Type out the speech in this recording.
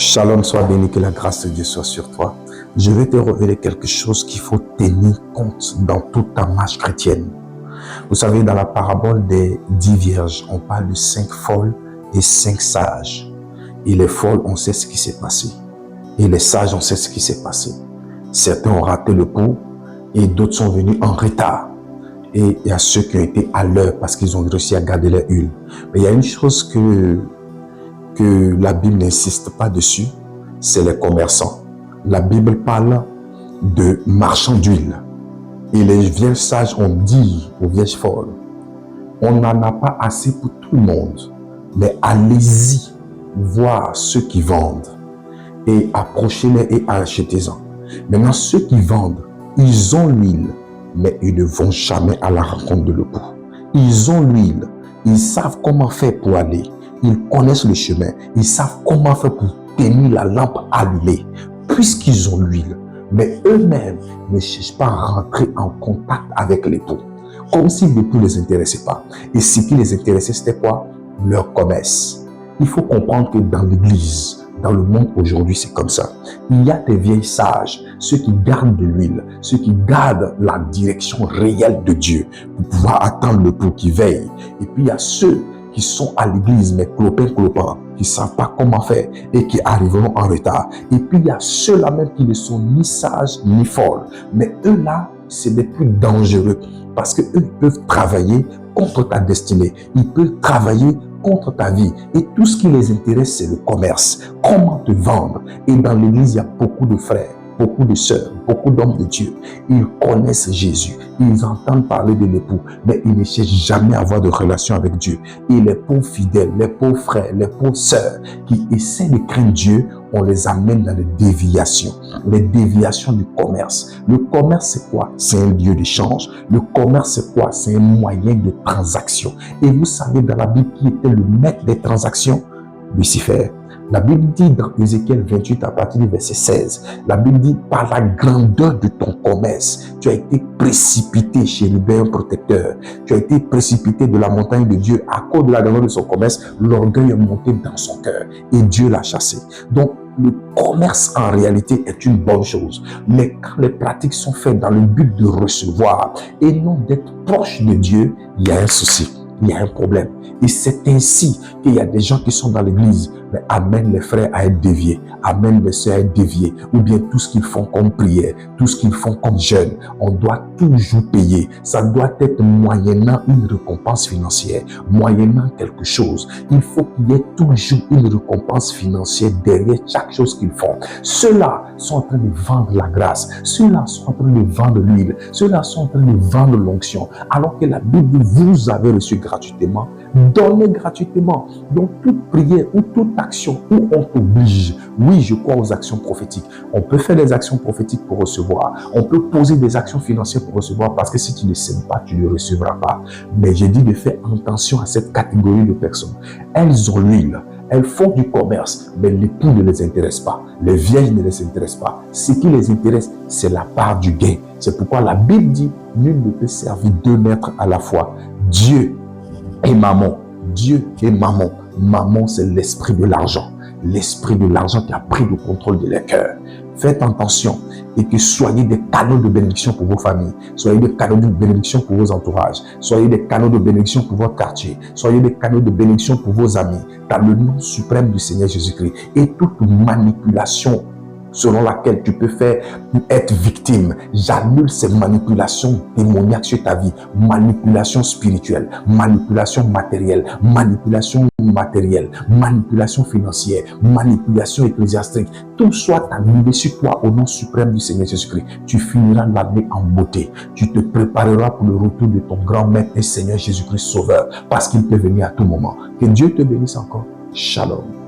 Shalom, sois béni, que la grâce de Dieu soit sur toi. Je vais te révéler quelque chose qu'il faut tenir compte dans toute ta marche chrétienne. Vous savez, dans la parabole des 10 vierges, on parle de 5 folles et 5 sages. Et les folles, on sait ce qui s'est passé. Et les sages, on sait ce qui s'est passé. Certains ont raté le pot et d'autres sont venus en retard. Et il y a ceux qui ont été à l'heure parce qu'ils ont réussi à garder leur huile. Mais il y a une chose que la Bible n'insiste pas dessus, c'est les commerçants. La Bible parle de marchands d'huile. Et les vierges sages ont dit aux vierges folles, on n'en a pas assez pour tout le monde, mais allez-y voir ceux qui vendent et approchez-les et achetez-en. Maintenant, ceux qui vendent, ils ont l'huile, mais ils ne vont jamais à la rencontre de l'époux. Ils ont l'huile, ils savent comment faire pour aller. Ils connaissent le chemin. Ils savent comment faire pour tenir la lampe allumée, puisqu'ils ont l'huile. Mais eux-mêmes ne cherchent pas à rentrer en contact avec l'époux, comme si l'époux ne les intéressait pas. Et ce qui les intéressait, c'était quoi? Leur commerce. Il faut comprendre que dans l'église, dans le monde aujourd'hui, c'est comme ça. Il y a des vieilles sages, ceux qui gardent de l'huile, ceux qui gardent la direction réelle de Dieu pour pouvoir attendre l'époux qui veille. Et puis il y a ceux qui sont à l'église, mais clopins, qui ne savent pas comment faire et qui arriveront en retard. Et puis, il y a ceux-là même qui ne sont ni sages ni folles. Mais eux-là, c'est les plus dangereux parce qu'eux peuvent travailler contre ta destinée. Ils peuvent travailler contre ta vie. Et tout ce qui les intéresse, c'est le commerce. Comment te vendre? Et dans l'église, il y a beaucoup de frères, beaucoup de sœurs, beaucoup d'hommes de Dieu. Ils connaissent Jésus. Ils entendent parler de l'époux, mais ils ne cherchent jamais à avoir de relation avec Dieu. Et les pauvres fidèles, les pauvres frères, les pauvres sœurs qui essaient de craindre Dieu, on les amène dans les déviations du commerce. Le commerce, c'est quoi? C'est un lieu d'échange. Le commerce, c'est quoi? C'est un moyen de transaction. Et vous savez dans la Bible qui était le maître des transactions? Lucifer. La Bible dit dans Ézéchiel 28 à partir du verset 16, la Bible dit par la grandeur de ton commerce, tu as été précipité chez le protecteur. Tu as été précipité de la montagne de Dieu à cause de la grandeur de son commerce. L'orgueil est monté dans son cœur et Dieu l'a chassé. Donc, le commerce en réalité est une bonne chose. Mais quand les pratiques sont faites dans le but de recevoir et non d'être proche de Dieu, il y a un souci. Il y a un problème. Et c'est ainsi qu'il y a des gens qui sont dans l'église, mais amènent les frères à être déviés, amènent les sœurs à être déviés, ou bien tout ce qu'ils font comme prière, tout ce qu'ils font comme jeûne. On doit toujours payer. Ça doit être moyennant une récompense financière, moyennant quelque chose. Il faut qu'il y ait toujours une récompense financière derrière chaque chose qu'ils font. Ceux-là sont en train de vendre la grâce. Ceux-là sont en train de vendre l'huile. Ceux-là sont en train de vendre l'onction. Alors que la Bible dit, vous avez reçu gratuitement, donnez gratuitement. Donc toute prière ou toute action où on t'oblige, oui, je crois aux actions prophétiques. On peut faire des actions prophétiques pour recevoir. On peut poser des actions financières pour recevoir parce que si tu ne sèmes pas, tu ne recevras pas. Mais j'ai dit de faire attention à cette catégorie de personnes. Elles ont l'huile. Elles font du commerce, mais l'époux ne les intéresse pas. Les vierges ne les intéressent pas. Ce qui les intéresse, c'est la part du gain. C'est pourquoi la Bible dit, nul ne peut servir deux maîtres à la fois. Dieu et mammon. Dieu et mammon. Mammon, c'est l'esprit de l'argent. L'esprit de l'argent qui a pris le contrôle de leur cœur. Faites attention et que soyez des canaux de bénédiction pour vos familles. Soyez des canaux de bénédiction pour vos entourages. Soyez des canaux de bénédiction pour votre quartier. Soyez des canaux de bénédiction pour vos amis. Dans le nom suprême du Seigneur Jésus-Christ. Et toute manipulation selon laquelle tu peux être victime. J'annule ces manipulations démoniaques sur ta vie. Manipulation spirituelle, manipulation matérielle, manipulation financière, manipulation ecclésiastique. Tout soit annulé sur toi au nom suprême du Seigneur Jésus-Christ. Tu finiras l'année en beauté. Tu te prépareras pour le retour de ton grand maître et Seigneur Jésus-Christ Sauveur, parce qu'il peut venir à tout moment. Que Dieu te bénisse encore. Shalom.